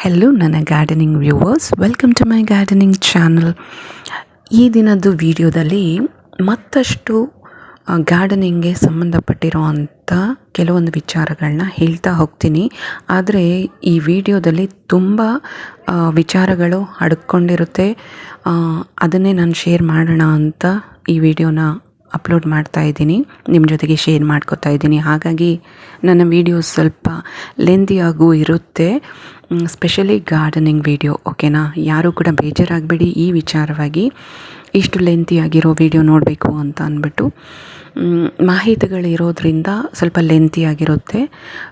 Hello ನನ್ನ gardening viewers, welcome to my gardening channel. ಈ ದಿನದ್ದು ವಿಡಿಯೋದಲ್ಲಿ ಮತ್ತಷ್ಟು ಗಾರ್ಡನಿಂಗ್ಗೆ ಸಂಬಂಧಪಟ್ಟಿರುವಂಥ ಕೆಲವೊಂದು ವಿಚಾರಗಳನ್ನ ಹೇಳ್ತಾ ಹೋಗ್ತೀನಿ. ಆದರೆ ಈ ವಿಡಿಯೋದಲ್ಲಿ ತುಂಬ ವಿಚಾರಗಳು ಅಡಕೊಂಡಿರುತ್ತೆ. ಅದನ್ನೇ ನಾನು ಶೇರ್ ಮಾಡೋಣ ಅಂತ ಈ ವಿಡಿಯೋನ ಅಪ್ಲೋಡ್ ಮಾಡ್ತಾ ಇದ್ದೀನಿ, ನಿಮ್ಮ ಜೊತೆಗೆ ಶೇರ್ ಮಾಡ್ಕೋತಾ ಇದ್ದೀನಿ. ಹಾಗಾಗಿ ನನ್ನ ವಿಡಿಯೋಸ್ ಸ್ವಲ್ಪ ಲೆಂದಿಯಾಗೂ ಇರುತ್ತೆ, ಸ್ಪೆಷಲಿ ಗಾರ್ಡನಿಂಗ್ ವಿಡಿಯೋ. ಓಕೆನಾ? ಯಾರೂ ಕೂಡ ಬೇಜಾರಾಗಬೇಡಿ. ಈ ವಿಚಾರವಾಗಿ ಇಷ್ಟು ಲೆಂತಿಯಾಗಿರೋ ವಿಡಿಯೋ ನೋಡಬೇಕು ಅಂತ ಅಂದ್ಬಿಟ್ಟು ಮಾಹಿತಿಗಳಿರೋದ್ರಿಂದ ಸ್ವಲ್ಪ ಲೆಂತಿಯಾಗಿರುತ್ತೆ.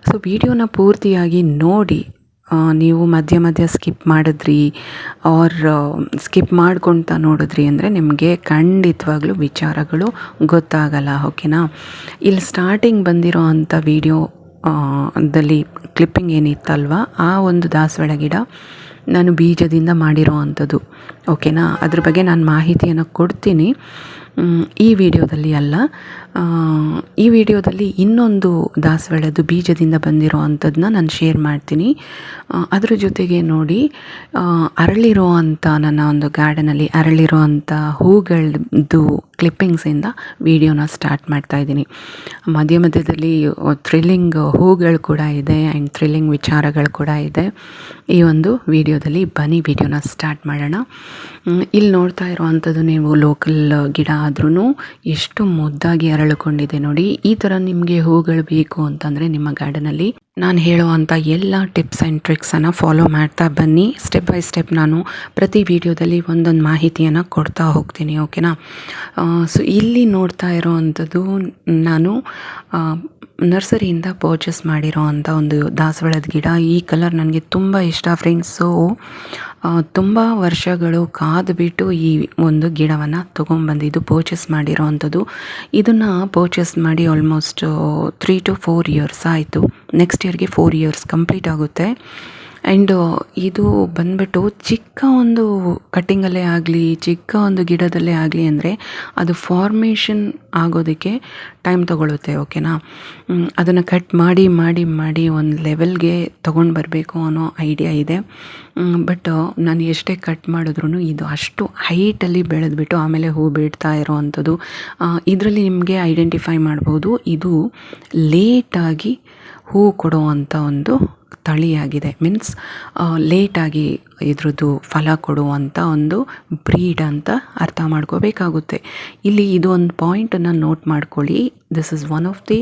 ಸೊ ವಿಡಿಯೋನ ಪೂರ್ತಿಯಾಗಿ ನೋಡಿ. ನೀವು ಮಧ್ಯ ಮಧ್ಯ ಸ್ಕಿಪ್ ಮಾಡಿದ್ರಿ ಆರ್ ಸ್ಕಿಪ್ ಮಾಡ್ಕೊಳ್ತಾ ನೋಡಿದ್ರಿ ಅಂದರೆ ನಿಮಗೆ ಖಂಡಿತವಾಗ್ಲೂ ವಿಚಾರಗಳು ಗೊತ್ತಾಗಲ್ಲ. ಓಕೆನಾ? ಇಲ್ಲಿ ಸ್ಟಾರ್ಟಿಂಗ್ ಬಂದಿರೋ ಅಂಥ ವಿಡಿಯೋ ದಲ್ಲಿ ಕ್ಲಿಪ್ಪಿಂಗ್ ಏನಿತ್ತಲ್ವ, ಆ ಒಂದು ದಾಸವಾಳ ಗಿಡ ನಾನು ಬೀಜದಿಂದ ಮಾಡಿರೋ ಅಂಥದ್ದು. ಓಕೆನಾ? ಅದ್ರ ಬಗ್ಗೆ ನಾನು ಮಾಹಿತಿಯನ್ನು ಕೊಡ್ತೀನಿ, ಈ ವಿಡಿಯೋದಲ್ಲಿ ಅಲ್ಲ. ಈ ವಿಡಿಯೋದಲ್ಲಿ ಇನ್ನೊಂದು ದಾಸವಾಳದ್ದು ಬೀಜದಿಂದ ಬಂದಿರೋ ಅಂಥದ್ದನ್ನ ನಾನು ಶೇರ್ ಮಾಡ್ತೀನಿ. ಅದ್ರ ಜೊತೆಗೆ ನೋಡಿ, ಅರಳಿರೋ ಅಂಥ ನನ್ನ ಒಂದು ಗಾರ್ಡನಲ್ಲಿ ಅರಳಿರೋ ಅಂಥ ಹೂಗಳದ್ದು ಕ್ಲಿಪ್ಪಿಂಗ್ಸಿಂದ ವಿಡಿಯೋನ ಸ್ಟಾರ್ಟ್ ಮಾಡ್ತಾ ಇದ್ದೀನಿ. ಮಧ್ಯ ಮಧ್ಯದಲ್ಲಿ ಥ್ರಿಲ್ಲಿಂಗ್ ಹೂಗಳು ಕೂಡ ಇದೆ ಆ್ಯಂಡ್ ಥ್ರಿಲ್ಲಿಂಗ್ ವಿಚಾರಗಳು ಕೂಡ ಇದೆ. ಈ ಒಂದು ವಿಡಿಯೋದಲ್ಲಿ ಬನ್ನಿ ವಿಡಿಯೋನ ಸ್ಟಾರ್ಟ್ ಮಾಡೋಣ. ಇಲ್ಲಿ ನೋಡ್ತಾ ಇರೋವಂಥದ್ದು ನೀವು ಲೋಕಲ್ ಗಿಡ ಆದ್ರೂ ಎಷ್ಟು ಮುದ್ದಾಗಿ ಅರಳಿಕೊಂಡಿದೆ ನೋಡಿ. ಈ ಥರ ನಿಮಗೆ ಹೂಗಳು ಬೇಕು ಅಂತಂದರೆ ನಿಮ್ಮ ಗಾರ್ಡನಲ್ಲಿ ನಾನು ಹೇಳುವಂಥ ಎಲ್ಲ ಟಿಪ್ಸ್ ಆ್ಯಂಡ್ ಟ್ರಿಕ್ಸನ್ನು ಫಾಲೋ ಮಾಡ್ತಾ ಬನ್ನಿ. ಸ್ಟೆಪ್ ಬೈ ಸ್ಟೆಪ್ ನಾನು ಪ್ರತಿ ವಿಡಿಯೋದಲ್ಲಿ ಒಂದೊಂದು ಮಾಹಿತಿಯನ್ನು ಕೊಡ್ತಾ ಹೋಗ್ತೀನಿ. ಓಕೆನಾ? ಸೊ ಇಲ್ಲಿ ನೋಡ್ತಾ ಇರೋವಂಥದ್ದು ನಾನು ನರ್ಸರಿಯಿಂದ ಪರ್ಚೇಸ್ ಮಾಡಿರೋ ಅಂಥ ಒಂದು ದಾಸವಾಳದ ಗಿಡ. ಈ ಕಲರ್ ನನಗೆ ತುಂಬ ಇಷ್ಟ ಫ್ರೆಂಡ್ಸು. ತುಂಬ ವರ್ಷಗಳು ಕಾದುಬಿಟ್ಟು ಈ ಒಂದು ಗಿಡವನ್ನು ತೊಗೊಂಬಂದಿದ್ದು ಪರ್ಚೇಸ್ ಮಾಡಿರೋ ಅಂಥದ್ದು. ಇದನ್ನು ಪರ್ಚೇಸ್ ಮಾಡಿ ಆಲ್ಮೋಸ್ಟ್ 3 to 4 years ಆಯಿತು. ನೆಕ್ಸ್ಟ್ ಇಯರ್ಗೆ 4 years ಕಂಪ್ಲೀಟ್ ಆಗುತ್ತೆ. ಆ್ಯಂಡ್ ಇದು ಬಂದ್ಬಿಟ್ಟು ಚಿಕ್ಕ ಒಂದು ಕಟ್ಟಿಂಗಲ್ಲೇ ಆಗಲಿ, ಚಿಕ್ಕ ಒಂದು ಗಿಡದಲ್ಲೇ ಆಗಲಿ ಅಂದರೆ ಅದು ಫಾರ್ಮೇಷನ್ ಆಗೋದಕ್ಕೆ ಟೈಮ್ ತೊಗೊಳುತ್ತೆ. ಓಕೆನಾ? ಅದನ್ನು ಕಟ್ ಮಾಡಿ ಮಾಡಿ ಮಾಡಿ ಒಂದು ಲೆವೆಲ್ಗೆ ತೊಗೊಂಡು ಬರಬೇಕು ಅನ್ನೋ ಐಡಿಯಾ ಇದೆ. ಬಟ್ ನಾನು ಎಷ್ಟೇ ಕಟ್ ಮಾಡಿದ್ರೂ ಇದು ಅಷ್ಟು ಹೈಟಲ್ಲಿ ಬೆಳೆದ್ಬಿಟ್ಟು ಆಮೇಲೆ ಹೂ ಬಿಡ್ತಾ ಇರೋ ಅಂಥದ್ದು. ಇದರಲ್ಲಿ ನಿಮಗೆ ಐಡೆಂಟಿಫೈ ಮಾಡ್ಬೋದು, ಇದು ಲೇಟಾಗಿ ಹೂ ಕೊಡೋ ಅಂಥ ಒಂದು ತಳಿಯಾಗಿದೆ. ಮೀನ್ಸ್ ಲೇಟಾಗಿ ಇದ್ರದ್ದು ಫಲ ಕೊಡುವಂಥ ಒಂದು ಬ್ರೀಡ್ ಅಂತ ಅರ್ಥ ಮಾಡ್ಕೋಬೇಕಾಗುತ್ತೆ. ಇಲ್ಲಿ ಇದು ಒಂದು ಪಾಯಿಂಟನ್ನು ನೋಟ್ ಮಾಡ್ಕೊಳ್ಳಿ. This is one of the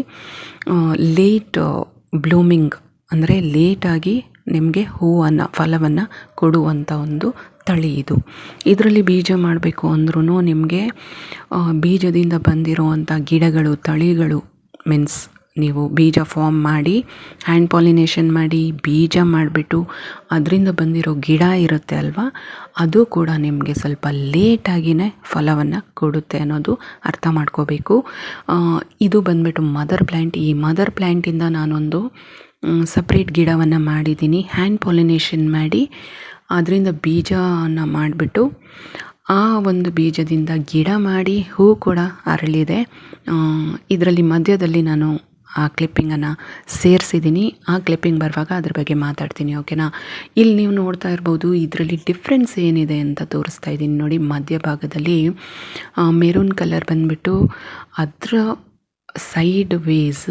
late blooming, ಅಂದರೆ ಲೇಟಾಗಿ ನಿಮಗೆ ಹೂವನ್ನು ಫಲವನ್ನು ಕೊಡುವಂಥ ಒಂದು ತಳಿ ಇದು. ಇದರಲ್ಲಿ ಬೀಜ ಮಾಡಬೇಕು ಅಂದ್ರೂ ನಿಮಗೆ ಬೀಜದಿಂದ ಬಂದಿರುವಂಥ ಗಿಡಗಳು, ತಳಿಗಳು, ಮೀನ್ಸ್ ನೀವು ಬೀಜ ಫಾರ್ಮ್ ಮಾಡಿ ಹ್ಯಾಂಡ್ ಪಾಲಿನೇಷನ್ ಮಾಡಿ ಬೀಜ ಮಾಡಿಬಿಟ್ಟು ಅದರಿಂದ ಬಂದಿರೋ ಗಿಡ ಇರುತ್ತೆ ಅಲ್ವಾ, ಅದು ಕೂಡ ನಿಮಗೆ ಸ್ವಲ್ಪ ಲೇಟಾಗಿಯೇ ಫಲವನ್ನು ಕೊಡುತ್ತೆ ಅನ್ನೋದು ಅರ್ಥ ಮಾಡ್ಕೋಬೇಕು. ಇದು ಬಂದ್ಬಿಟ್ಟು ಮದರ್ ಪ್ಲ್ಯಾಂಟ್. ಈ ಮದರ್ ಪ್ಲ್ಯಾಂಟಿಂದ ನಾನೊಂದು ಸಪ್ರೇಟ್ ಗಿಡವನ್ನು ಮಾಡಿದ್ದೀನಿ. ಹ್ಯಾಂಡ್ ಪಾಲಿನೇಷನ್ ಮಾಡಿ ಅದರಿಂದ ಬೀಜನ ಮಾಡಿಬಿಟ್ಟು ಆ ಒಂದು ಬೀಜದಿಂದ ಗಿಡ ಮಾಡಿ ಹೂ ಕೂಡ ಅರಳಿದೆ. ಇದರಲ್ಲಿ ಮಧ್ಯದಲ್ಲಿ ನಾನು ಆ ಕ್ಲಿಪ್ಪಿಂಗನ್ನು ಸೇರಿಸಿದ್ದೀನಿ. ಆ ಕ್ಲಿಪ್ಪಿಂಗ್ ಬರುವಾಗ ಅದ್ರ ಬಗ್ಗೆ ಮಾತಾಡ್ತೀನಿ. ಓಕೆನಾ? ಇಲ್ಲಿ ನೀವು ನೋಡ್ತಾ ಇರ್ಬೋದು, ಇದರಲ್ಲಿ ಡಿಫ್ರೆನ್ಸ್ ಏನಿದೆ ಅಂತ ತೋರಿಸ್ತಾ ಇದ್ದೀನಿ ನೋಡಿ. ಮಧ್ಯಭಾಗದಲ್ಲಿ ಮೆರೂನ್ ಕಲರ್ ಬಂದುಬಿಟ್ಟು ಅದರ sideways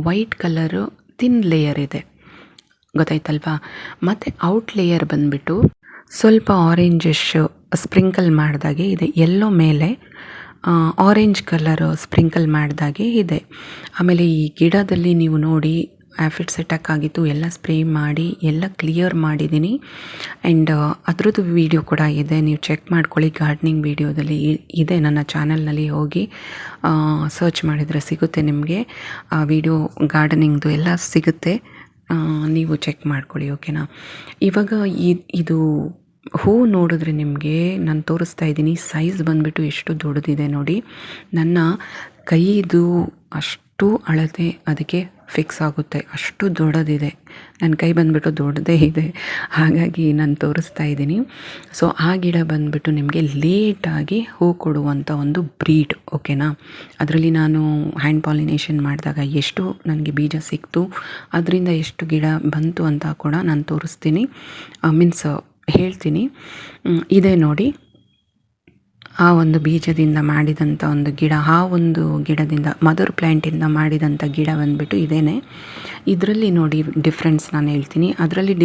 white colour thin layer ಇದೆ, ಗೊತ್ತಾಯ್ತಲ್ವಾ? ಮತ್ತು ಔಟ್ ಲೇಯರ್ ಬಂದುಬಿಟ್ಟು ಸ್ವಲ್ಪ ಆರೆಂಜಿಶ್ ಸ್ಪ್ರಿಂಕಲ್ ಮಾಡಿದಾಗೆ ಇದೆ. ಎಲ್ಲೋ ಮೇಲೆ ಆರೆಂಜ್ ಕಲರ್ ಸ್ಪ್ರಿಂಕಲ್ ಮಾಡಿದಾಗೆ ಇದೆ. ಆಮೇಲೆ ಈ ಗಿಡದಲ್ಲಿ ನೀವು ನೋಡಿ ಆ್ಯಫಿಡ್ಸ್ ಅಟ್ಯಾಕ್ ಆಗಿತ್ತು, ಎಲ್ಲ ಸ್ಪ್ರೇ ಮಾಡಿ ಎಲ್ಲ ಕ್ಲಿಯರ್ ಮಾಡಿದ್ದೀನಿ. ಆ್ಯಂಡ್ ಅದ್ರದ್ದು ವಿಡಿಯೋ ಕೂಡ ಇದೆ, ನೀವು ಚೆಕ್ ಮಾಡ್ಕೊಳ್ಳಿ. ಗಾರ್ಡನಿಂಗ್ ವಿಡಿಯೋದಲ್ಲಿ ಇದೆ, ನನ್ನ ಚಾನಲ್ನಲ್ಲಿ ಹೋಗಿ ಸರ್ಚ್ ಮಾಡಿದರೆ ಸಿಗುತ್ತೆ ನಿಮಗೆ. ಆ ವಿಡಿಯೋ ಗಾರ್ಡನಿಂಗ್ದು ಎಲ್ಲ ಸಿಗುತ್ತೆ, ನೀವು ಚೆಕ್ ಮಾಡ್ಕೊಳ್ಳಿ. ಓಕೆನಾ? ಇವಾಗ ಇದು ಹೂ ನೋಡಿದ್ರೆ ನಿಮಗೆ ನಾನು ತೋರಿಸ್ತಾ ಇದ್ದೀನಿ. ಸೈಜ್ ಬಂದುಬಿಟ್ಟು ಎಷ್ಟು ದೊಡ್ಡದಿದೆ ನೋಡಿ. ನನ್ನ ಕೈದು ಅಷ್ಟು ಅಳತೆ ಅದಕ್ಕೆ ಫಿಕ್ಸ್ ಆಗುತ್ತೆ, ಅಷ್ಟು ದೊಡ್ಡದಿದೆ. ನನ್ನ ಕೈ ಬಂದುಬಿಟ್ಟು ದೊಡ್ಡದೇ ಇದೆ, ಹಾಗಾಗಿ ನಾನು ತೋರಿಸ್ತಾ ಇದ್ದೀನಿ. ಸೊ ಆ ಗಿಡ ಬಂದುಬಿಟ್ಟು ನಿಮಗೆ ಲೇಟಾಗಿ ಹೂ ಕೊಡುವಂಥ ಒಂದು ಬ್ರೀಡ್, ಓಕೆನಾ. ಅದರಲ್ಲಿ ನಾನು ಹ್ಯಾಂಡ್ ಪಾಲಿನೇಷನ್ ಮಾಡಿದಾಗ ಎಷ್ಟು ನನಗೆ ಬೀಜ ಸಿಕ್ತು, ಅದರಿಂದ ಎಷ್ಟು ಗಿಡ ಬಂತು ಅಂತ ಕೂಡ ನಾನು ತೋರಿಸ್ತೀನಿ, ಹೇಳ್ತೀನಿ. ಇದೇ ನೋಡಿ ಆ ಒಂದು ಬೀಜದಿಂದ ಮಾಡಿದಂಥ ಒಂದು ಗಿಡ, ಆ ಒಂದು ಗಿಡದಿಂದ ಮದರ್ ಪ್ಲ್ಯಾಂಟಿಂದ ಮಾಡಿದಂಥ ಗಿಡ ಬಂದುಬಿಟ್ಟು ಇದೇನೆ. ಇದರಲ್ಲಿ ನೋಡಿ ಡಿಫ್ರೆನ್ಸ್ ನಾನು ಹೇಳ್ತೀನಿ, ಅದರಲ್ಲಿ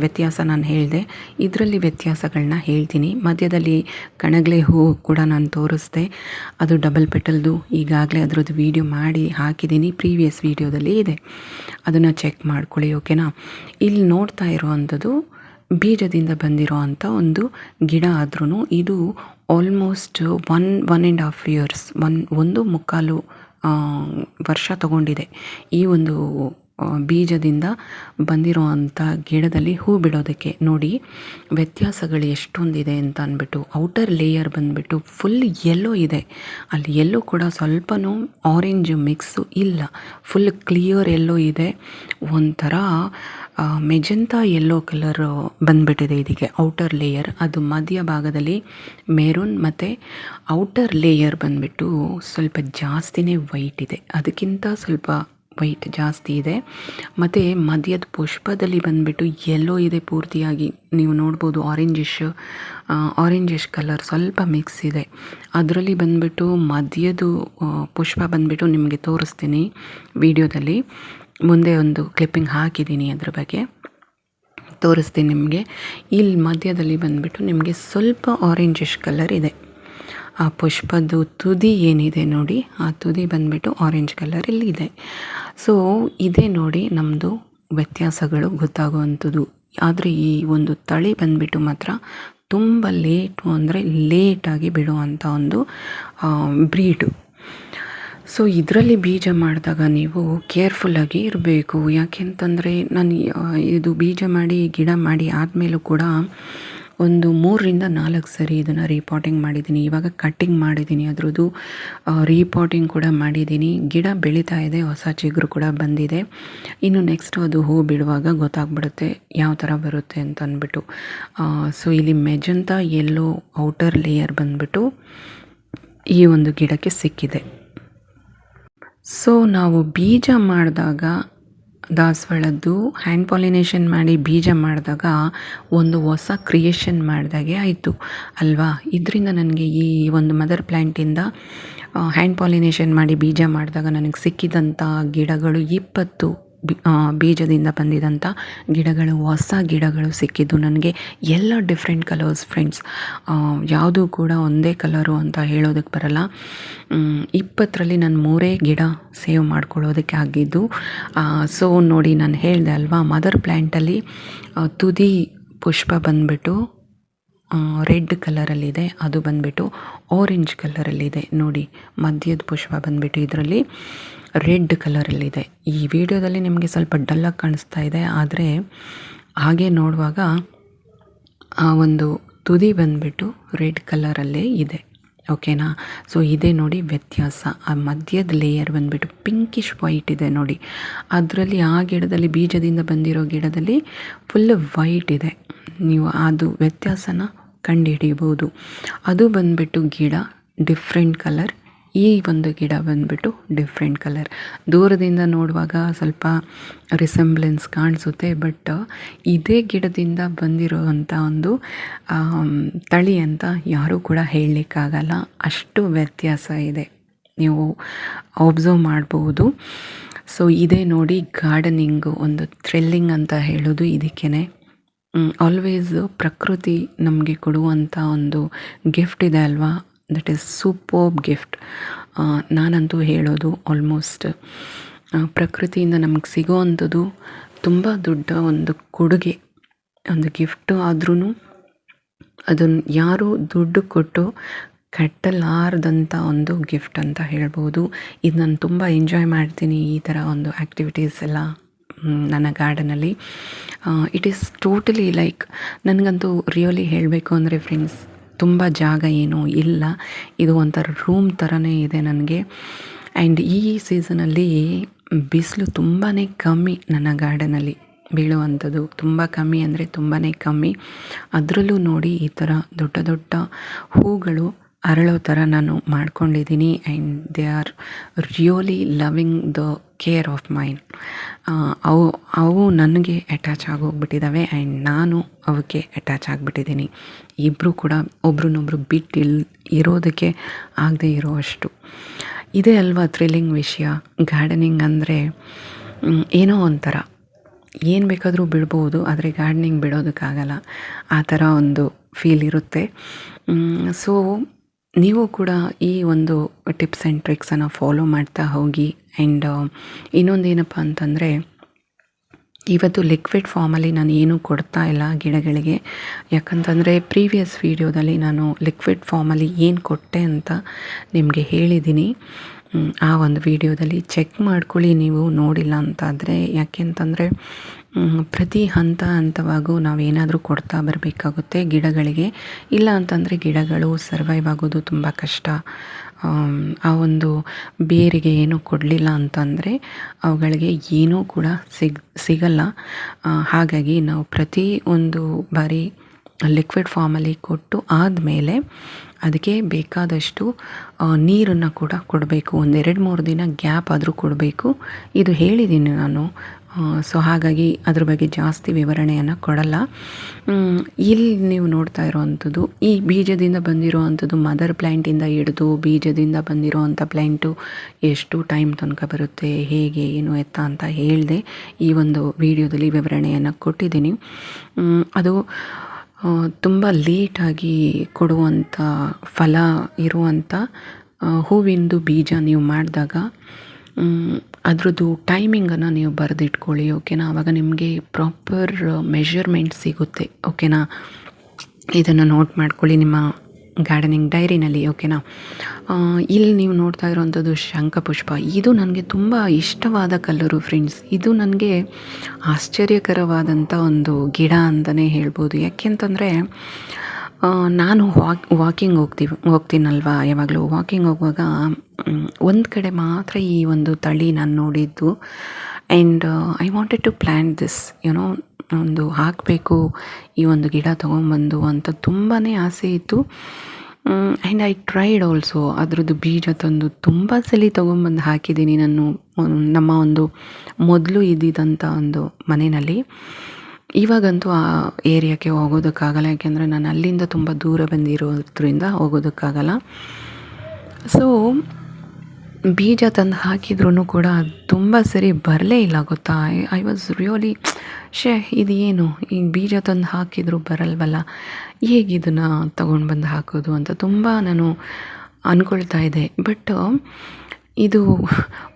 ವ್ಯತ್ಯಾಸ ನಾನು ಹೇಳಿದೆ, ಇದರಲ್ಲಿ ವ್ಯತ್ಯಾಸಗಳನ್ನ ಹೇಳ್ತೀನಿ. ಮಧ್ಯದಲ್ಲಿ ಕಣಗಲೆ ಹೂ ಕೂಡ ನಾನು ತೋರಿಸ್ದೆ, ಅದು ಡಬಲ್ ಪೆಟಲ್ದು, ಈಗಾಗಲೇ ಅದರದ್ದು ವೀಡಿಯೋ ಮಾಡಿ ಹಾಕಿದ್ದೀನಿ, ಪ್ರೀವಿಯಸ್ ವೀಡಿಯೋದಲ್ಲಿ ಇದೆ, ಅದನ್ನು ಚೆಕ್ ಮಾಡ್ಕೊಳ್ಳಿ, ಓಕೆನಾ. ಇಲ್ಲಿ ನೋಡ್ತಾ ಇರುವಂಥದ್ದು ಬೀಜದಿಂದ ಬಂದಿರೋ ಅಂಥ ಒಂದು ಗಿಡ ಆದ್ರೂ ಇದು ಆಲ್ಮೋಸ್ಟ್ 1.5 ಇಯರ್ಸ್, 1.25 ವರ್ಷ ತಗೊಂಡಿದೆ ಈ ಒಂದು ಬೀಜದಿಂದ ಬಂದಿರೋ ಅಂಥ ಗಿಡದಲ್ಲಿ ಹೂ ಬಿಡೋದಕ್ಕೆ. ನೋಡಿ ವ್ಯತ್ಯಾಸಗಳು ಎಷ್ಟೊಂದಿದೆ ಅಂತ ಅಂದ್ಬಿಟ್ಟು. ಔಟರ್ ಲೇಯರ್ ಬಂದುಬಿಟ್ಟು ಫುಲ್ ಯೆಲ್ಲೋ ಇದೆ, ಅಲ್ಲಿ ಯೆಲ್ಲೋ ಕೂಡ ಸ್ವಲ್ಪನೂ ಆರೆಂಜ್ ಮಿಕ್ಸು ಇಲ್ಲ, ಫುಲ್ ಕ್ಲಿಯರ್ ಯೆಲ್ಲೋ ಇದೆ, ಒಂಥರ ಮೆಜೆಂತಾ ಯೆಲ್ಲೋ ಕಲರ್ ಬಂದುಬಿಟ್ಟಿದೆ ಇದಕ್ಕೆ ಔಟರ್ ಲೇಯರ್. ಅದು ಮಧ್ಯ ಭಾಗದಲ್ಲಿ ಮೆರೂನ್ ಮತ್ತು ಔಟರ್ ಲೇಯರ್ ಬಂದುಬಿಟ್ಟು ಸ್ವಲ್ಪ ಜಾಸ್ತಿನೇ ವೈಟ್ ಇದೆ, ಅದಕ್ಕಿಂತ ಸ್ವಲ್ಪ ವೈಟ್ ಜಾಸ್ತಿ ಇದೆ. ಮತ್ತು ಮಧ್ಯದ ಪುಷ್ಪದಲ್ಲಿ ಬಂದುಬಿಟ್ಟು ಯೆಲ್ಲೋ ಇದೆ ಪೂರ್ತಿಯಾಗಿ, ನೀವು ನೋಡ್ಬೋದು ಆರೆಂಜಿಶ್ ಕಲರ್ ಸ್ವಲ್ಪ ಮಿಕ್ಸ್ ಇದೆ. ಅದರಲ್ಲಿ ಬಂದುಬಿಟ್ಟು ಮಧ್ಯದ ಪುಷ್ಪ ಬಂದುಬಿಟ್ಟು ನಿಮಗೆ ತೋರಿಸ್ತೀನಿ ವಿಡಿಯೋದಲ್ಲಿ, ಮುಂದೆ ಒಂದು ಕ್ಲಿಪ್ಪಿಂಗ್ ಹಾಕಿದ್ದೀನಿ, ಅದ್ರ ಬಗ್ಗೆ ತೋರಿಸ್ತೀನಿ ನಿಮಗೆ. ಇಲ್ಲಿ ಮಧ್ಯದಲ್ಲಿ ಬಂದುಬಿಟ್ಟು ನಿಮಗೆ ಸ್ವಲ್ಪ ಆರೆಂಜಿಶ್ ಕಲರ್ ಇದೆ. ಆ ಪುಷ್ಪದ್ದು ತುದಿ ಏನಿದೆ ನೋಡಿ, ಆ ತುದಿ ಬಂದುಬಿಟ್ಟು ಆರೆಂಜ್ ಕಲರ್ ಇಲ್ಲಿ ಇದೆ. ಸೊ ಇದೇ ನೋಡಿ ನಮ್ಮದು ವ್ಯತ್ಯಾಸಗಳು ಗೊತ್ತಾಗುವಂಥದ್ದು. ಆದರೆ ಈ ಒಂದು ತಳಿ ಬಂದುಬಿಟ್ಟು ಮಾತ್ರ ತುಂಬ ಲೇಟಾಗಿ ಬಿಡುವಂಥ ಒಂದು ಬ್ರೀಡು. ಸೊ ಇದರಲ್ಲಿ ಬೀಜ ಮಾಡಿದಾಗ ನೀವು ಕೇರ್ಫುಲ್ಲಾಗಿ ಇರಬೇಕು. ಯಾಕೆಂತಂದರೆ ನಾನು ಇದು ಬೀಜ ಮಾಡಿ ಗಿಡ ಮಾಡಿ ಆದಮೇಲೂ ಕೂಡ ಒಂದು 3ರಿಂದ 4 ಸರಿ ಇದನ್ನು ರೀಪಾಟಿಂಗ್ ಮಾಡಿದ್ದೀನಿ. ಇವಾಗ ಕಟ್ಟಿಂಗ್ ಮಾಡಿದ್ದೀನಿ, ಅದರದ್ದು ರೀಪಾಟಿಂಗ್ ಕೂಡ ಮಾಡಿದ್ದೀನಿ. ಗಿಡ ಬೆಳೀತಾ ಇದೆ, ಹೊಸ ಚಿಗುರು ಕೂಡ ಬಂದಿದೆ. ಇನ್ನು ನೆಕ್ಸ್ಟು ಅದು ಹೂ ಬಿಡುವಾಗ ಗೊತ್ತಾಗ್ಬಿಡುತ್ತೆ ಯಾವ ಥರ ಬರುತ್ತೆ ಅಂತ ಅಂದ್ಬಿಟ್ಟು. ಸೊ ಇಲ್ಲಿ ಮೆಜೆಂತಾ ಯೆಲ್ಲೋ ಔಟರ್ ಲೇಯರ್ ಬಂದುಬಿಟ್ಟು ಈ ಒಂದು ಗಿಡಕ್ಕೆ ಸಿಕ್ಕಿದೆ. ಸೊ ನಾವು ಬೀಜ ಮಾಡಿದಾಗ ದಾಸವಾಳದ್ದು ಹ್ಯಾಂಡ್ ಪಾಲಿನೇಷನ್ ಮಾಡಿ ಬೀಜ ಮಾಡಿದಾಗ ಒಂದು ಹೊಸ ಕ್ರಿಯೇಷನ್ ಮಾಡಿದಾಗೆ ಆಯಿತು ಅಲ್ವಾ. ಇದರಿಂದ ನನಗೆ ಈ ಒಂದು ಮದರ್ ಪ್ಲ್ಯಾಂಟಿಂದ ಹ್ಯಾಂಡ್ ಪಾಲಿನೇಷನ್ ಮಾಡಿ ಬೀಜ ಮಾಡಿದಾಗ ನನಗೆ ಸಿಕ್ಕಿದಂಥ ಗಿಡಗಳು 20 ಬೀಜದಿಂದ ಬಂದಿದಂಥ ಗಿಡಗಳು, ಹೊಸ ಗಿಡಗಳು ಸಿಕ್ಕಿದ್ದು ನನಗೆ. ಎಲ್ಲ ಡಿಫ್ರೆಂಟ್ ಕಲರ್ಸ್ ಫ್ರೆಂಡ್ಸ್, ಯಾವುದೂ ಕೂಡ ಒಂದೇ ಕಲರು ಅಂತ ಹೇಳೋದಕ್ಕೆ ಬರಲ್ಲ. 20ರಲ್ಲಿ ನಾನು 3 ಗಿಡ ಸೇವ್ ಮಾಡ್ಕೊಳ್ಳೋದಕ್ಕೆ ಆಗಿದ್ದು. ಸೊ ನೋಡಿ, ನಾನು ಹೇಳಿದೆ ಅಲ್ವಾ, ಮದರ್ ಪ್ಲ್ಯಾಂಟಲ್ಲಿ ತುದಿ ಪುಷ್ಪ ಬಂದುಬಿಟ್ಟು ರೆಡ್ ಕಲರಲ್ಲಿದೆ, ಅದು ಬಂದುಬಿಟ್ಟು ಆರೆಂಜ್ ಕಲರಲ್ಲಿದೆ. ನೋಡಿ ಮಧ್ಯದ ಪುಷ್ಪ ಬಂದುಬಿಟ್ಟು ಇದರಲ್ಲಿ ರೆಡ್ ಕಲರಲ್ಲಿದೆ. ಈ ವಿಡಿಯೋದಲ್ಲಿ ನಿಮಗೆ ಸ್ವಲ್ಪ ಡಲ್ಲಾಗಿ ಕಾಣಿಸ್ತಾ ಇದೆ, ಆದರೆ ಹಾಗೆ ನೋಡುವಾಗ ಆ ಒಂದು ತುದಿ ಬಂದುಬಿಟ್ಟು ರೆಡ್ ಕಲರಲ್ಲೇ ಇದೆ, ಓಕೆನಾ. ಸೊ ಇದೇ ನೋಡಿ ವ್ಯತ್ಯಾಸ. ಆ ಮಧ್ಯದ ಲೇಯರ್ ಬಂದುಬಿಟ್ಟು ಪಿಂಕಿಶ್ ವೈಟ್ ಇದೆ ನೋಡಿ, ಅದರಲ್ಲಿ ಆ ಗಿಡದಲ್ಲಿ ಬೀಜದಿಂದ ಬಂದಿರೋ ಗಿಡದಲ್ಲಿ ಫುಲ್ ವೈಟ್ ಇದೆ. ನೀವು ಅದು ವ್ಯತ್ಯಾಸನ ಕಂಡುಹಿಡಿಯಬಹುದು. ಅದು ಬಂದುಬಿಟ್ಟು ಗಿಡ ಡಿಫ್ರೆಂಟ್ ಕಲರ್, ಈ ಒಂದು ಗಿಡ ಬಂದುಬಿಟ್ಟು ಡಿಫ್ರೆಂಟ್ ಕಲರ್. ದೂರದಿಂದ ನೋಡುವಾಗ ಸ್ವಲ್ಪ ರಿಸೆಂಬ್ಲೆನ್ಸ್ ಕಾಣಿಸುತ್ತೆ, ಬಟ್ ಇದೇ ಗಿಡದಿಂದ ಬಂದಿರೋವಂಥ ಒಂದು ತಳಿ ಅಂತ ಯಾರೂ ಕೂಡ ಹೇಳಲಿಕ್ಕಾಗಲ್ಲ, ಅಷ್ಟು ವ್ಯತ್ಯಾಸ ಇದೆ, ನೀವು ಅಬ್ಸರ್ವ್ ಮಾಡ್ಬೋದು. ಸೊ ಇದೇ ನೋಡಿ ಗಾರ್ಡನಿಂಗು ಒಂದು ಥ್ರಿಲ್ಲಿಂಗ್ ಅಂತ ಹೇಳೋದು ಇದಕ್ಕೇ. ಆಲ್ವೇಸ್ ಪ್ರಕೃತಿ ನಮಗೆ ಕೊಡುವಂಥ ಒಂದು ಗಿಫ್ಟ್ ಇದೆ ಅಲ್ವಾ, ದಟ್ ಈಸ್ ಸೂಪರ್ಬ್ ಗಿಫ್ಟ್. ನಾನಂತೂ ಹೇಳೋದು ಆಲ್ಮೋಸ್ಟ್ ಪ್ರಕೃತಿಯಿಂದ ನಮಗೆ ಸಿಗೋವಂಥದ್ದು ತುಂಬ ದೊಡ್ಡ ಒಂದು ಕೊಡುಗೆ, ಒಂದು ಗಿಫ್ಟು ಆದ್ರೂ ಅದನ್ನು ಯಾರು ದುಡ್ಡು ಕೊಟ್ಟು ಕಟ್ಟಲಾರದಂಥ ಒಂದು ಗಿಫ್ಟ್ ಅಂತ ಹೇಳ್ಬೋದು. ಇದು ನಾನು ತುಂಬ ಎಂಜಾಯ್ ಮಾಡ್ತೀನಿ, ಈ ಥರ ಒಂದು ಆ್ಯಕ್ಟಿವಿಟೀಸ್ ಎಲ್ಲ ನನ್ನ ಗಾರ್ಡನಲ್ಲಿ. ಇಟ್ ಈಸ್ ಟೋಟಲಿ ಲೈಕ್, ನನಗಂತೂ ರಿಯಲಿ ಹೇಳಬೇಕು ಅಂದರೆ ಫ್ರೆಂಡ್ಸ್, ತುಂಬ ಜಾಗ ಏನೂ ಇಲ್ಲ, ಇದು ಒಂಥರ ರೂಮ್ ಥರನೇ ಇದೆ ನನಗೆ. ಆ್ಯಂಡ್ ಈ ಸೀಸನಲ್ಲಿ ಬಿಸಿಲು ತುಂಬಾ ಕಮ್ಮಿ ನನ್ನ ಗಾರ್ಡನಲ್ಲಿ ಬೀಳುವಂಥದ್ದು, ತುಂಬ ಕಮ್ಮಿ ಅಂದರೆ ತುಂಬಾ ಕಮ್ಮಿ. ಅದರಲ್ಲೂ ನೋಡಿ ಈ ಥರ ದೊಡ್ಡ ದೊಡ್ಡ ಹೂಗಳು ಅರಳೋ ಥರ ನಾನು ಮಾಡ್ಕೊಂಡಿದ್ದೀನಿ. And they are really loving the care of mind. ಅವು ನನಗೆ ಅಟ್ಯಾಚ್ ಆಗೋಗ್ಬಿಟ್ಟಿದ್ದಾವೆ ಆ್ಯಂಡ್ ನಾನು ಅವಕ್ಕೆ ಅಟ್ಯಾಚ್ ಆಗಿಬಿಟ್ಟಿದ್ದೀನಿ. ಇಬ್ಬರು ಕೂಡ ಒಬ್ರನ್ನೊಬ್ರು ಬಿಟ್ಟು ಇರೋದಕ್ಕೆ ಆಗದೆ ಇರೋ ಅಷ್ಟು. ಇದೇ ಅಲ್ವಾ ಥ್ರಿಲ್ಲಿಂಗ್ ವಿಷಯ. ಗಾರ್ಡನಿಂಗ್ ಅಂದರೆ ಏನೋ ಒಂಥರ ಏನು ಬೇಕಾದರೂ ಬಿಡ್ಬೋದು, ಆದರೆ ಗಾರ್ಡನಿಂಗ್ ಬಿಡೋದಕ್ಕಾಗಲ್ಲ. ಆ ಥರ ಒಂದು ಫೀಲ್ ಇರುತ್ತೆ. ಸೊ ನೀವು ಕೂಡ ಈ ಒಂದು ಟಿಪ್ಸ್ ಆ್ಯಂಡ್ ಟ್ರಿಕ್ಸನ್ನು ಫಾಲೋ ಮಾಡ್ತಾ ಹೋಗಿ. ಆ್ಯಂಡ್ ಇನ್ನೊಂದೇನಪ್ಪ ಅಂತಂದರೆ, ಇವತ್ತು ಲಿಕ್ವಿಡ್ ಫಾರ್ಮಲ್ಲಿ ನಾನು ಏನೂ ಕೊಡ್ತಾ ಇಲ್ಲ ಗಿಡಗಳಿಗೆ. ಯಾಕಂತಂದರೆ ಪ್ರೀವಿಯಸ್ ವೀಡಿಯೋದಲ್ಲಿ ನಾನು ಲಿಕ್ವಿಡ್ ಫಾರ್ಮಲ್ಲಿ ಏನು ಕೊಟ್ಟೆ ಅಂತ ನಿಮಗೆ ಹೇಳಿದ್ದೀನಿ. ಆ ಒಂದು ವಿಡಿಯೋದಲ್ಲಿ ಚೆಕ್ ಮಾಡ್ಕೊಳ್ಳಿ ನೀವು ನೋಡಿಲ್ಲ ಅಂತಾದರೆ. ಯಾಕೆಂತಂದರೆ ಪ್ರತಿ ಹಂತವಾಗೂ ನಾವೇನಾದರೂ ಕೊಡ್ತಾ ಬರಬೇಕಾಗುತ್ತೆ ಗಿಡಗಳಿಗೆ. ಇಲ್ಲ ಅಂತಂದರೆ ಗಿಡಗಳು ಸರ್ವೈವ್ ಆಗೋದು ತುಂಬ ಕಷ್ಟ. ಆ ಒಂದು ಬೇರಿಗೆ ಏನೂ ಕೊಡಲಿಲ್ಲ ಅಂತಂದರೆ ಅವುಗಳಿಗೆ ಏನೂ ಕೂಡ ಸಿಗಲ್ಲ. ಹಾಗಾಗಿ ನಾವು ಪ್ರತಿ ಒಂದು ಬಾರಿ ಲಿಕ್ವಿಡ್ ಫಾರ್ಮಲ್ಲಿ ಕೊಟ್ಟು ಆದಮೇಲೆ ಅದಕ್ಕೆ ಬೇಕಾದಷ್ಟು ನೀರನ್ನು ಕೂಡ ಕೊಡಬೇಕು. ಒಂದು 2-3 ದಿನ ಗ್ಯಾಪ್ ಆದರೂ ಕೊಡಬೇಕು. ಇದು ಹೇಳಿದ್ದೀನಿ ನಾನು. ಸೊ ಹಾಗಾಗಿ ಅದ್ರ ಬಗ್ಗೆ ಜಾಸ್ತಿ ವಿವರಣೆಯನ್ನು ಕೊಡಲ್ಲ. ಇಲ್ಲಿ ನೀವು ನೋಡ್ತಾ ಇರೋವಂಥದ್ದು ಈ ಬೀಜದಿಂದ ಬಂದಿರೋವಂಥದ್ದು ಮದರ್ ಪ್ಲ್ಯಾಂಟಿಂದ ಹಿಡಿದು ಬೀಜದಿಂದ ಬಂದಿರೋವಂಥ ಪ್ಲ್ಯಾಂಟು ಎಷ್ಟು ಟೈಮ್ ತನಕ ಬರುತ್ತೆ, ಹೇಗೆ ಏನು ಎತ್ತ ಅಂತ ಹೇಳಿದೆ ಈ ಒಂದು ವಿಡಿಯೋದಲ್ಲಿ ವಿವರಣೆಯನ್ನು ಕೊಟ್ಟಿದ್ದೀನಿ. ಅದು ತುಂಬ ಲೇಟಾಗಿ ಕೊಡುವಂಥ ಫಲ ಇರುವಂಥ ಹೂವಿಂದು ಬೀಜ ನೀವು ಮಾಡಿದಾಗ ಅದರದ್ದು ಟೈಮಿಂಗನ್ನು ನೀವು ಬರೆದಿಟ್ಕೊಳ್ಳಿ, ಓಕೆನಾ. ಆವಾಗ ನಿಮಗೆ ಪ್ರಾಪರ್ ಮೆಷರ್ಮೆಂಟ್ ಸಿಗುತ್ತೆ, ಓಕೆನಾ. ಇದನ್ನು ನೋಟ್ ಮಾಡ್ಕೊಳ್ಳಿ ನಿಮ್ಮ ಗಾರ್ಡನಿಂಗ್ ಡೈರಿನಲ್ಲಿ, ಓಕೆನಾ. ಇಲ್ಲಿ ನೀವು ನೋಡ್ತಾ ಇರೋವಂಥದ್ದು ಶಂಖಪುಷ್ಪ. ಇದು ನನಗೆ ತುಂಬ ಇಷ್ಟವಾದ ಕಲರು ಫ್ರೆಂಡ್ಸ್. ಇದು ನನಗೆ ಆಶ್ಚರ್ಯಕರವಾದಂಥ ಒಂದು ಗಿಡ ಅಂತಲೇ ಹೇಳ್ಬೋದು. ಯಾಕೆಂತಂದರೆ ನಾನು ವಾಕಿಂಗ್ ಹೋಗ್ತೀನಲ್ವ, ಯಾವಾಗಲೂ ವಾಕಿಂಗ್ ಹೋಗುವಾಗ ಒಂದು ಕಡೆ ಮಾತ್ರ ಈ ಒಂದು ತಳಿ ನಾನು ನೋಡಿದ್ದು. And I wanted to plant this, ಏನೋ ಒಂದು ಹಾಕಬೇಕು ಈ ಒಂದು ಗಿಡ ತೊಗೊಂಬಂದು ಅಂತ ತುಂಬಾ ಆಸೆ ಇತ್ತು. And I tried also. ಅದರದ್ದು ಬೀಜ ತಂದು ತುಂಬ ಸಲ ತೊಗೊಂಬಂದು ಹಾಕಿದ್ದೀನಿ ನಾನು ನಮ್ಮ ಒಂದು ಮೊದಲು ಇದ್ದಿದ್ದಂಥ ಒಂದು ಮನೆಯಲ್ಲಿ. ಇವಾಗಂತೂ ಆ ಏರಿಯಾಕ್ಕೆ ಹೋಗೋದಕ್ಕಾಗಲ್ಲ, ಯಾಕೆಂದರೆ ನಾನು ಅಲ್ಲಿಂದ ತುಂಬ ದೂರ ಬಂದಿರೋದ್ರಿಂದ ಹೋಗೋದಕ್ಕಾಗಲ್ಲ. ಸೊ ಬೀಜ ತಂದು ಹಾಕಿದ್ರೂ ಕೂಡ ತುಂಬ ಸರಿ ಬರಲೇ ಇಲ್ಲ, ಗೊತ್ತಾ. ಐ ವಾಸ್ ರಿಯಲಿ ಇದೇನು ಈ ಬೀಜ ತಂದು ಹಾಕಿದರೂ ಬರಲ್ವಲ್ಲ, ಹೇಗೆ ಇದನ್ನು ತಗೊಂಡು ಬಂದು ಹಾಕೋದು ಅಂತ ತುಂಬ ನಾನು ಅಂದ್ಕೊಳ್ತಾ ಇದ್ದೆ. ಬಟ್ ಇದು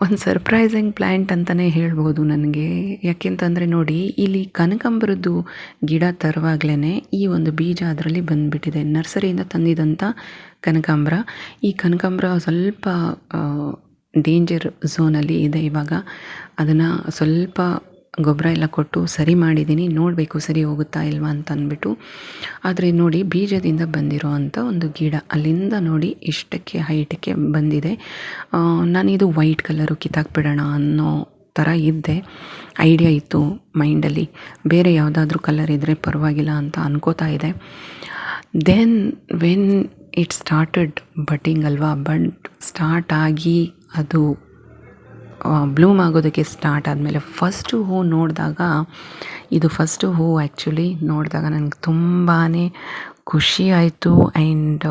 ಒಂದು ಸರ್ಪ್ರೈಸಿಂಗ್ ಪ್ಲ್ಯಾಂಟ್ ಅಂತಲೇ ಹೇಳ್ಬೋದು ನನಗೆ. ಯಾಕೆಂತಂದರೆ ನೋಡಿ, ಇಲ್ಲಿ ಕನಕಾಂಬರದ್ದು ಗಿಡ ತರುವಾಗಲೇ ಈ ಒಂದು ಬೀಜ ಅದರಲ್ಲಿ ಬಂದುಬಿಟ್ಟಿದೆ. ನರ್ಸರಿಯಿಂದ ತಂದಿದ್ದಂಥ ಕನಕಾಂಬರ. ಈ ಕನಕಾಂಬರ ಸ್ವಲ್ಪ ಡೇಂಜರ್ ಝೋನಲ್ಲಿ ಇದೆ ಇವಾಗ. ಅದನ್ನು ಸ್ವಲ್ಪ ಗೊಬ್ಬರ ಎಲ್ಲ ಕೊಟ್ಟು ಸರಿ ಮಾಡಿದ್ದೀನಿ, ನೋಡಬೇಕು ಸರಿ ಹೋಗುತ್ತಾ ಇಲ್ವಾ ಅಂತ ಅಂದ್ಬಿಟ್ಟು. ಆದರೆ ನೋಡಿ, ಬೀಜದಿಂದ ಬಂದಿರೋ ಅಂಥ ಒಂದು ಗಿಡ ಅಲ್ಲಿಂದ ನೋಡಿ ಇಷ್ಟಕ್ಕೆ ಹೈಟಕ್ಕೆ ಬಂದಿದೆ. ನಾನಿದು ವೈಟ್ ಕಲರು ಕಿತ್ತಾಕ್ಬಿಡೋಣ ಅನ್ನೋ ಥರ ಇದ್ದೆ, ಐಡಿಯಾ ಇತ್ತು ಮೈಂಡಲ್ಲಿ. ಬೇರೆ ಯಾವುದಾದ್ರೂ ಕಲರ್ ಇದ್ದರೆ ಪರವಾಗಿಲ್ಲ ಅಂತ ಅನ್ಕೋತಾ ಇದೆ. Then when it started budding ಅಲ್ವಾ, ಸ್ಟಾರ್ಟ್ ಆಗಿ ಅದು ಬ್ಲೂಮ್ ಆಗೋದಕ್ಕೆ ಸ್ಟಾರ್ಟ್ ಆದಮೇಲೆ ಫಸ್ಟು ಹೂ ನೋಡಿದಾಗ, ಇದು ಫಸ್ಟು ಹೂ ಆ್ಯಕ್ಚುಲಿ ನೋಡಿದಾಗ ನನಗೆ ತುಂಬಾ ಖುಷಿ ಆಯಿತು. ಆ್ಯಂಡ್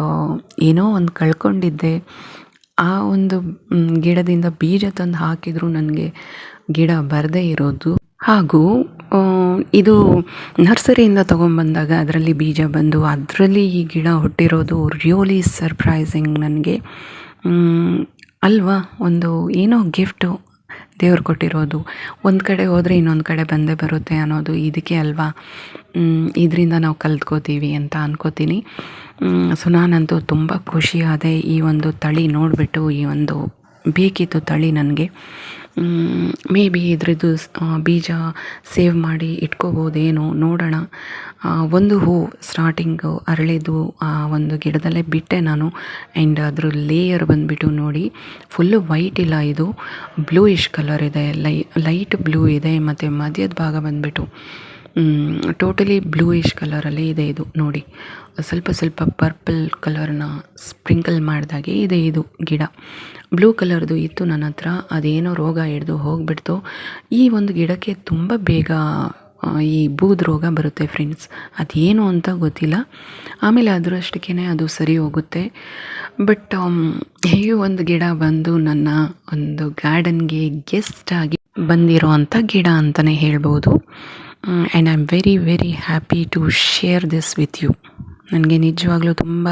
ಏನೋ ಒಂದು ಕಳ್ಕೊಂಡಿದ್ದೆ. ಆ ಒಂದು ಗಿಡದಿಂದ ಬೀಜ ತಂದು ಹಾಕಿದರೂ ನನಗೆ ಗಿಡ ಬರದೇ ಇರೋದು. ಹಾಗೂ ಇದು ನರ್ಸರಿಯಿಂದ ತೊಗೊಂಬಂದಾಗ ಅದರಲ್ಲಿ ಬೀಜ ಬಂದು ಅದರಲ್ಲಿ ಈ ಗಿಡ ಹುಟ್ಟಿರೋದು ರಿಯಲಿ ಸರ್ಪ್ರೈಸಿಂಗ್ ನನಗೆ ಅಲ್ವಾ. ಒಂದು ಏನೋ ಗಿಫ್ಟು ದೇವ್ರು ಕೊಟ್ಟಿರೋದು. ಒಂದು ಕಡೆ ಹೋದರೆ ಇನ್ನೊಂದು ಕಡೆ ಬಂದೇ ಬರುತ್ತೆ ಅನ್ನೋದು ಇದಕ್ಕೆ ಅಲ್ವಾ. ಇದರಿಂದ ನಾವು ಕಲ್ತ್ಕೋತೀವಿ ಅಂತ ಅನ್ಕೋತೀನಿ. ಸೊ ನಾನಂತೂ ತುಂಬ ಖುಷಿಯಾದೆ ಈ ಒಂದು ತಳಿ ನೋಡಿಬಿಟ್ಟು. ಈ ಒಂದು ಬೇಕಿತ್ತು ತಳಿ ನನಗೆ. ಮೇ ಬಿ ಇದ್ರದ್ದು ಬೀಜ ಸೇವ್ ಮಾಡಿ ಇಟ್ಕೋಬೋದೇನೋ ನೋಡೋಣ. ಒಂದು ಹೂ ಸ್ಟಾರ್ಟಿಂಗು ಅರಳಿದ್ದು ಆ ಒಂದು ಗಿಡದಲ್ಲೇ ಬಿಟ್ಟೆ ನಾನು. ಆ್ಯಂಡ್ ಅದ್ರ ಲೇಯರ್ ಬಂದುಬಿಟ್ಟು ನೋಡಿ, ಫುಲ್ಲು ವೈಟ್ ಇಲ್ಲ, ಇದು ಬ್ಲೂಯಿಶ್ ಕಲರ್ ಇದೆ, ಲೈಟ್ ಬ್ಲೂ ಇದೆ. ಮತ್ತು ಮಧ್ಯದ ಭಾಗ ಬಂದುಬಿಟ್ಟು ಟೋಟಲಿ ಬ್ಲೂಯಿಶ್ ಕಲರಲ್ಲಿ ಇದೆ. ಇದು ನೋಡಿ, ಸ್ವಲ್ಪ ಸ್ವಲ್ಪ ಪರ್ಪಲ್ ಕಲರ್ನ ಸ್ಪ್ರಿಂಕಲ್ ಮಾಡಿದಾಗೆ ಇದೆ ಇದು ಗಿಡ. ಬ್ಲೂ ಕಲರ್ದು ಇತ್ತು ನನ್ನ ಹತ್ರ, ಅದೇನೋ ರೋಗ ಹಿಡ್ದು ಹೋಗಿಬಿಡ್ತು. ಈ ಒಂದು ಗಿಡಕ್ಕೆ ತುಂಬ ಬೇಗ ಈ ಬೂದು ರೋಗ ಬರುತ್ತೆ ಫ್ರೆಂಡ್ಸ್, ಅದೇನು ಅಂತ ಗೊತ್ತಿಲ್ಲ. ಆಮೇಲೆ ಅದರಷ್ಟಕ್ಕೇ ಅದು ಸರಿ ಹೋಗುತ್ತೆ. ಬಟ್ ಹೇಗೆ ಒಂದು ಗಿಡ ಬಂದು ನನ್ನ ಒಂದು ಗಾರ್ಡನ್ಗೆ ಗೆಸ್ಟ್ ಆಗಿ ಬಂದಿರೋ ಅಂಥ ಗಿಡ ಅಂತಲೇ ಹೇಳ್ಬೋದು. And I am very very happy to share this with you. ನನಗೆ ನಿಜವಾಗ್ಲೂ ತುಂಬ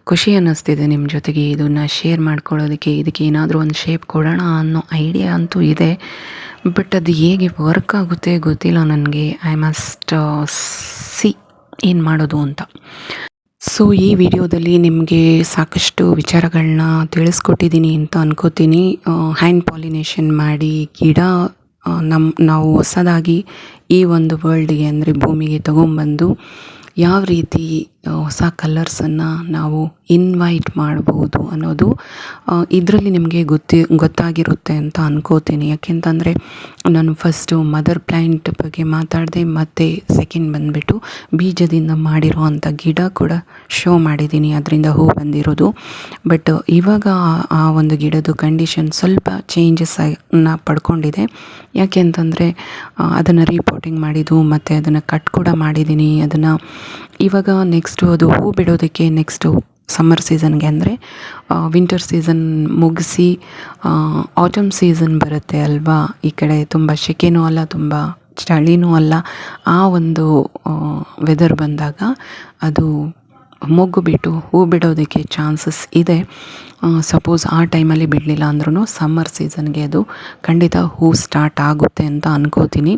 ಖುಷಿ ಅನ್ನಿಸ್ತಿದೆ ನಿಮ್ಮ ಜೊತೆಗೆ ಇದನ್ನು ಶೇರ್ ಮಾಡ್ಕೊಳ್ಳೋದಕ್ಕೆ. ಇದಕ್ಕೆ ಏನಾದರೂ ಒಂದು ಶೇಪ್ ಕೊಡೋಣ ಅನ್ನೋ ಐಡಿಯಾ ಅಂತೂ ಇದೆ, ಬಟ್ ಅದು ಹೇಗೆ ವರ್ಕ್ ಆಗುತ್ತೆ ಗೊತ್ತಿಲ್ಲ ನನಗೆ. ಐ ಮಸ್ಟ್ ಸಿ ಏನು ಮಾಡೋದು ಅಂತ. ಸೊ ಈ ವಿಡಿಯೋದಲ್ಲಿ ನಿಮಗೆ ಸಾಕಷ್ಟು ವಿಚಾರಗಳನ್ನ ತಿಳಿಸ್ಕೊಟ್ಟಿದ್ದೀನಿ ಅಂತ ಅನ್ಕೋತೀನಿ. ಹ್ಯಾಂಡ್ ಪಾಲಿನೇಷನ್ ಮಾಡಿ ಗಿಡ ನಾವು ಹೊಸದಾಗಿ ಈ ಒಂದು ವರ್ಲ್ಡ್ಗೆ ಅಂದರೆ ಭೂಮಿಗೆ ತಗೊಂಬಂದು ಯಾವ ರೀತಿ ಹೊಸ ಕಲರ್ಸನ್ನು ನಾವು ಇನ್ವೈಟ್ ಮಾಡ್ಬೋದು ಅನ್ನೋದು ಇದರಲ್ಲಿ ನಿಮಗೆ ಗೊತ್ತಾಗಿರುತ್ತೆ ಅಂತ ಅನ್ಕೋತೀನಿ. ಯಾಕೆಂತಂದರೆ ನಾನು ಫಸ್ಟು ಮದರ್ ಪ್ಲ್ಯಾಂಟ್ ಬಗ್ಗೆ ಮಾತಾಡಿದೆ, ಮತ್ತು ಸೆಕೆಂಡ್ ಬಂದುಬಿಟ್ಟು ಬೀಜದಿಂದ ಮಾಡಿರೋ ಅಂಥ ಗಿಡ ಕೂಡ ಶೋ ಮಾಡಿದ್ದೀನಿ, ಅದರಿಂದ ಹೂ ಬಂದಿರೋದು. ಬಟ್ ಇವಾಗ ಆ ಒಂದು ಗಿಡದ ಕಂಡೀಷನ್ ಸ್ವಲ್ಪ ಚೇಂಜಸ್ಸನ್ನು ಪಡ್ಕೊಂಡಿದೆ. ಯಾಕೆ ಅಂತಂದರೆ ಅದನ್ನು ರೀಪೋರ್ಟಿಂಗ್ ಮಾಡಿದ್ದು ಮತ್ತು ಅದನ್ನು ಕಟ್ ಕೂಡ ಮಾಡಿದ್ದೀನಿ. ಅದನ್ನು ಇವಾಗ ನೆಕ್ಸ್ಟು ಅದು ಹೂ ಬಿಡೋದಕ್ಕೆ ನೆಕ್ಸ್ಟು ಸಮ್ಮರ್ ಸೀಸನ್ಗೆ ಅಂದರೆ ವಿಂಟರ್ ಸೀಸನ್ ಮುಗಿಸಿ ಆಟಮ್ ಸೀಸನ್ ಬರುತ್ತೆ ಅಲ್ವಾ. ಈ ಕಡೆ ತುಂಬ ಸೆಕೆನೂ ಅಲ್ಲ, ತುಂಬ ಚಳಿನೂ ಅಲ್ಲ. ಆ ಒಂದು ವೆದರ್ ಬಂದಾಗ ಅದು ಮೊಗ್ಗು ಬಿಟ್ಟು ಹೂ ಬಿಡೋದಕ್ಕೆ ಚಾನ್ಸಸ್ ಇದೆ. ಸಪೋಸ್ ಆ ಟೈಮಲ್ಲಿ ಬಿಡಲಿಲ್ಲ ಅಂದ್ರೂ ಸಮ್ಮರ್ ಸೀಸನ್ಗೆ ಅದು ಖಂಡಿತ ಹೂ ಸ್ಟಾರ್ಟ್ ಆಗುತ್ತೆ ಅಂತ ಅನ್ಕೋತೀನಿ.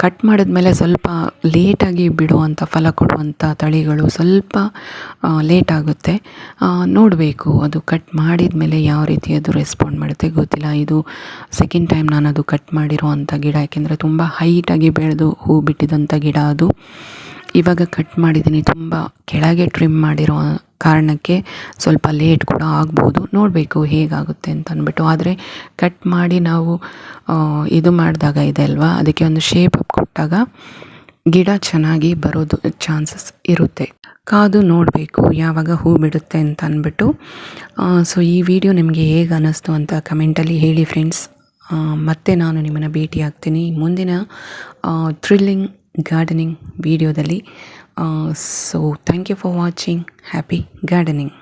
ಕಟ್ ಮಾಡಿದ್ಮೇಲೆ ಸ್ವಲ್ಪ ಲೇಟಾಗಿ ಬಿಡುವಂಥ ಫಲ ಕೊಡುವಂಥ ತಳಿಗಳು ಸ್ವಲ್ಪ ಲೇಟ್ ಆಗುತ್ತೆ. ನೋಡಬೇಕು ಅದು ಕಟ್ ಮಾಡಿದ ಮೇಲೆ ಯಾವ ರೀತಿ ಅದು ರೆಸ್ಪಾಂಡ್ ಮಾಡುತ್ತೆ ಗೊತ್ತಿಲ್ಲ. ಇದು ಸೆಕೆಂಡ್ ಟೈಮ್ ನಾನು ಅದು ಕಟ್ ಮಾಡಿರೋ ಅಂಥ ಗಿಡ, ಯಾಕೆಂದರೆ ತುಂಬ ಹೈಟಾಗಿ ಬೆಳೆದು ಹೂ ಬಿಟ್ಟಿದ್ದಂಥ ಗಿಡ ಅದು. ಇವಾಗ ಕಟ್ ಮಾಡಿದ್ದೀನಿ, ತುಂಬ ಕೆಳಗೆ ಟ್ರಿಮ್ ಮಾಡಿರೋ ಕಾರಣಕ್ಕೆ ಸ್ವಲ್ಪ ಲೇಟ್ ಕೂಡ ಆಗ್ಬೋದು. ನೋಡಬೇಕು ಹೇಗಾಗುತ್ತೆ ಅಂತ ಅಂದ್ಬಿಟ್ಟು. ಆದರೆ ಕಟ್ ಮಾಡಿ ನಾವು ಇದು ಮಾಡಿದಾಗ ಇದೆ ಅಲ್ವಾ, ಅದಕ್ಕೆ ಒಂದು ಶೇಪ್ ಅಪ್ ಕೊಟ್ಟಾಗ ಗಿಡ ಚೆನ್ನಾಗಿ ಬರೋದು ಚಾನ್ಸಸ್ ಇರುತ್ತೆ. ಕಾದು ನೋಡಬೇಕು ಯಾವಾಗ ಹೂ ಬಿಡುತ್ತೆ ಅಂತ ಅಂದ್ಬಿಟ್ಟು. ಸೊ ಈ ವಿಡಿಯೋ ನಿಮಗೆ ಹೇಗೆ ಅನ್ನಿಸ್ತು ಅಂತ ಕಮೆಂಟಲ್ಲಿ ಹೇಳಿ ಫ್ರೆಂಡ್ಸ್. ಮತ್ತೆ ನಾನು ನಿಮ್ಮನ್ನು ಭೇಟಿ ಆಗ್ತೀನಿ ಮುಂದಿನ ಥ್ರಿಲ್ಲಿಂಗ್ ಗಾರ್ಡನಿಂಗ್ ವಿಡಿಯೋದಲ್ಲಿ. So thank you for watching. Happy gardening.